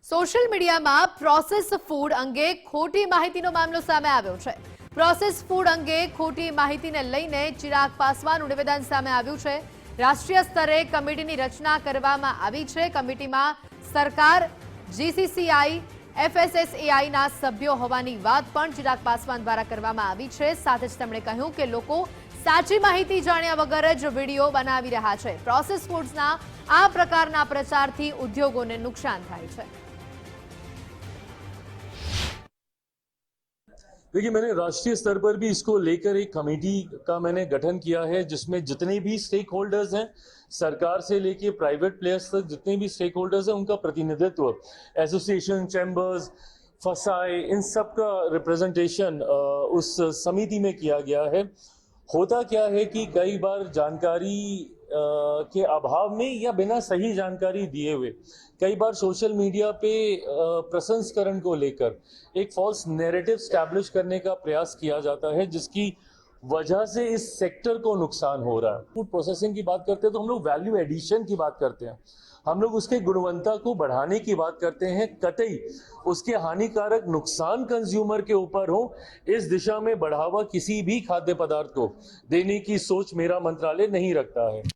Social મીડિયામાં process food અંગે ખોટી માહિતીનો મામલો સામે આવ્યો છે। પ્રોસેસ ફૂડ અંગે ખોટી માહિતીને લઈને ચિરાગ પાસવાનનું નિવેદન સામે આવ્યું છે। રાષ્ટ્રીય સ્તરે કમિટીની રચના કરવામાં આવી છે। કમિટીમાં સરકાર, જીસીસીઆઈ, એફએસએસએઆઈના સભ્યો હોવાની વાત પણ ચિરાગ પાસવાન દ્વારા કરવામાં આવી છે। સાથે જ તેમણે કહ્યું કે લોકો સાચી માહિતી જાણ્યા વગર જ વિડીયો બનાવી રહ્યા છે। પ્રોસેસ ફૂડ્સના આ પ્રકારના પ્રચારથી ઉદ્યોગોને નુકસાન થાય છે। देखिए, मैंने राष्ट्रीय स्तर पर भी इसको लेकर एक कमेटी का मैंने गठन किया है, जिसमें जितने भी स्टेक होल्डर्स हैं, सरकार से लेके प्राइवेट प्लेयर्स तक जितने भी स्टेक होल्डर्स हैं, उनका प्रतिनिधित्व, एसोसिएशन, चैम्बर्स, फसाई, इन सब का रिप्रेजेंटेशन उस समिति में किया गया है। होता क्या है कि कई बार जानकारी के अभाव में या बिना सही जानकारी दिए हुए कई बार सोशल मीडिया पे प्रसंस्करण को लेकर एक फॉल्स नैरेटिव स्टैब्लिश करने का प्रयास किया जाता है, जिसकी वजह से इस सेक्टर को नुकसान हो रहा है। फूड प्रोसेसिंग की बात करते हैं तो हम लोग वैल्यू एडिशन की बात करते हैं, हम लोग उसके गुणवत्ता को बढ़ाने की बात करते हैं। कतई उसके हानिकारक नुकसान कंज्यूमर के ऊपर हो, इस दिशा में बढ़ावा किसी भी खाद्य पदार्थ को देने की सोच मेरा मंत्रालय नहीं रखता है।